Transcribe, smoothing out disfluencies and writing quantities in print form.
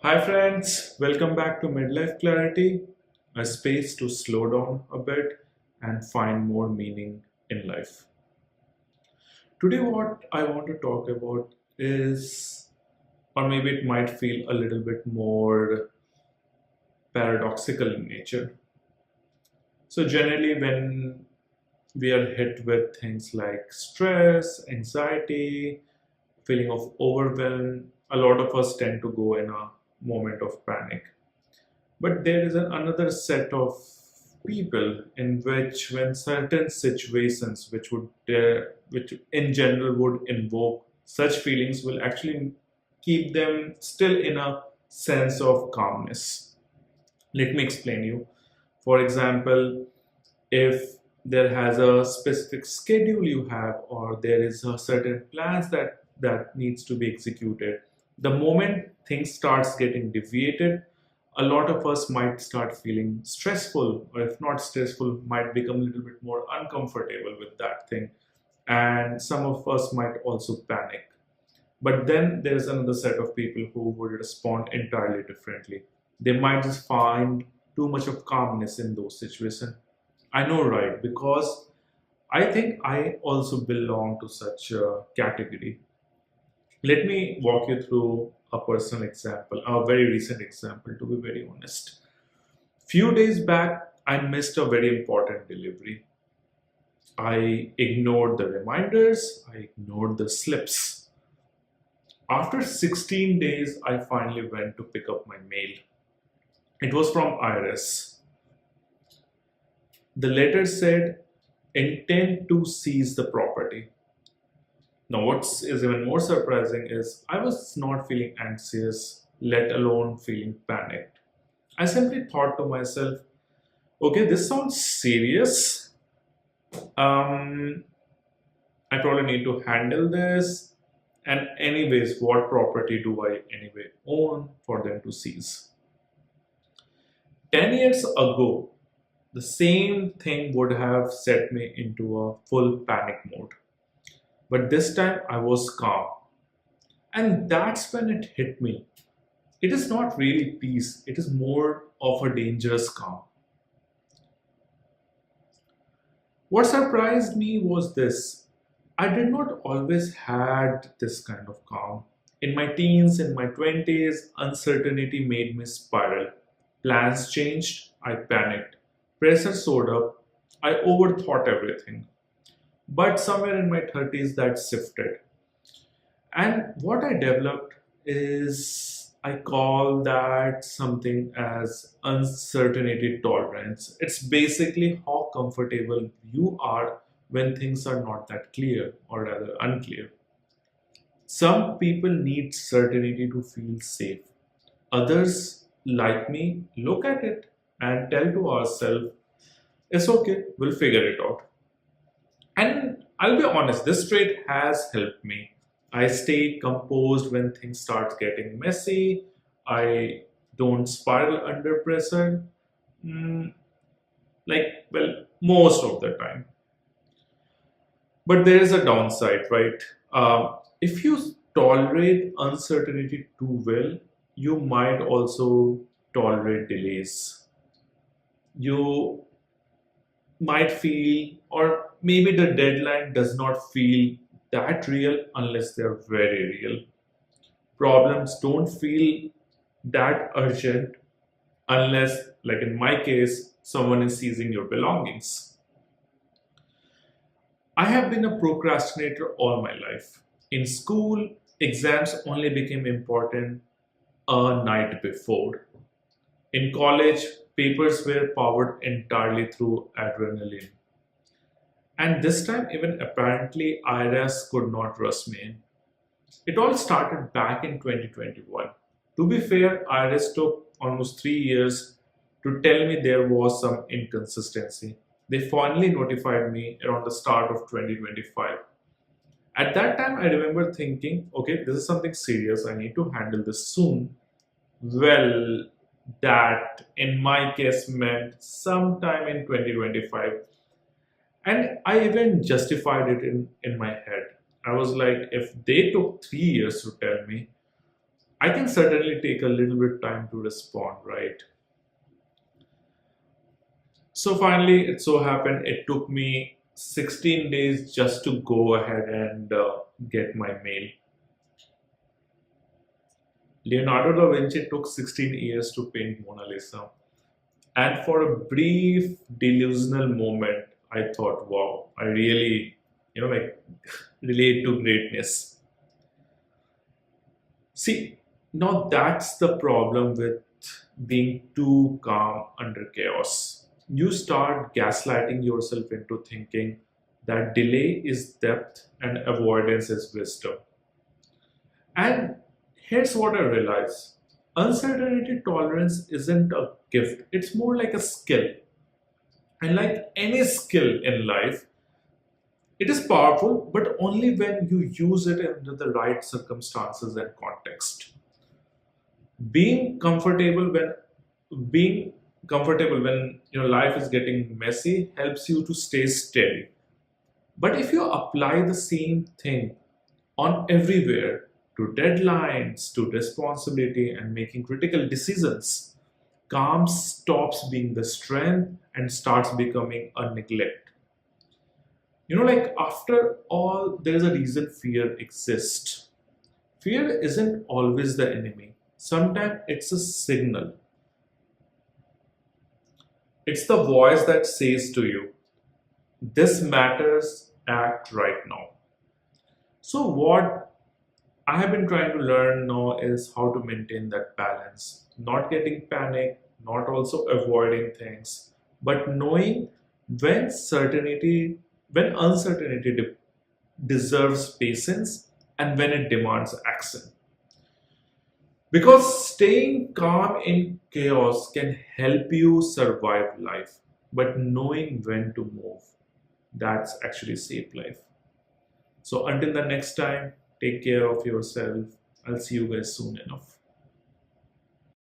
Hi friends, welcome back to Midlife Clarity, a space to slow down a bit and find more meaning in life. Today, what I want to talk about is, or maybe it might feel a little bit more paradoxical in nature. So, generally, when we are hit with things like stress, anxiety, feeling of overwhelm, a lot of us tend to go in a moment of panic. But there is another set of people in which, when certain situations which in general would invoke such feelings, will actually keep them still in a sense of calmness. Let me explain you. For example, if there has a specific schedule you have, or there is a certain plans that needs to be executed, the moment things starts getting deviated, a lot of us might start feeling stressful, or if not stressful, might become a little bit more uncomfortable with that thing, and some of us might also panic. But then there's another set of people who would respond entirely differently. They might just find too much of calmness in those situations. I know, right? Because I think I also belong to such a category. Let me walk you through a personal example, a very recent example, to be very honest. Few days back, I missed a very important delivery. I ignored the reminders, I ignored the slips. After 16 days, I finally went to pick up my mail. It was from IRS. The letter said, intend to seize the property. Now, what is even more surprising is I was not feeling anxious, let alone feeling panicked. I simply thought to myself, okay, this sounds serious. Um, I probably need to handle this. And, anyways, what property do I anyway own for them to seize? 10 years ago, the same thing would have set me into a full panic mode. But this time I was calm. And that's when it hit me. It is not really peace, it is more of a dangerous calm. What surprised me was this. I did not always had this kind of calm. In my teens, in my 20s, uncertainty made me spiral. Plans changed, I panicked. Pressure soared up, I overthought everything. But somewhere in my 30s, that shifted. And what I developed is, I call that something as uncertainty tolerance. It's basically how comfortable you are when things are not that clear, or rather unclear. Some people need certainty to feel safe. Others, like me, look at it and tell to ourselves, it's okay, we'll figure it out. And I'll be honest, this trait has helped me. I stay composed when things start getting messy. I don't spiral under pressure. Mm, well, most of the time. But there is a downside, right? If you tolerate uncertainty too well, you might also tolerate delays. You might feel, or maybe the deadline does not feel that real unless they're very real. Problems don't feel that urgent unless, like in my case, someone is seizing your belongings. I have been a procrastinator all my life. In school, exams only became important a night before. In college, papers were powered entirely through adrenaline. And this time, even apparently, IRS could not rush me in. It all started back in 2021. To be fair, IRS took almost 3 years to tell me there was some inconsistency. They finally notified me around the start of 2025. At that time, I remember thinking, okay, this is something serious. I need to handle this soon. Well, that in my case meant sometime in 2025. And I even justified it in my head. I was like, if they took 3 years to tell me, I can certainly take a little bit time to respond, right? So finally, it so happened it took me 16 days just to go ahead and get my mail. Leonardo da Vinci took 16 years to paint Mona Lisa. And for a brief delusional moment, I thought, wow, I really, like relate to greatness. See, now that's the problem with being too calm under chaos. You start gaslighting yourself into thinking that delay is depth and avoidance is wisdom. And here's what I realize: uncertainty tolerance isn't a gift, it's more like a skill. And like any skill in life, it is powerful, but only when you use it under the right circumstances and context. Being comfortable when being comfortable when your life is getting messy helps you to stay steady. But if you apply the same thing on everywhere, to deadlines, to responsibility, and making critical decisions, calm stops being the strength and starts becoming a neglect. Like after all, there is a reason fear exists. Fear isn't always the enemy. Sometimes it's a signal. It's the voice that says to you, this matters, act right now. So, what I have been trying to learn now is how to maintain that balance, not getting panic, not also avoiding things, but knowing when when uncertainty deserves patience and when it demands action. Because staying calm in chaos can help you survive life, but knowing when to move, that's actually save life. So until the next time, take care of yourself. I'll see you guys soon enough.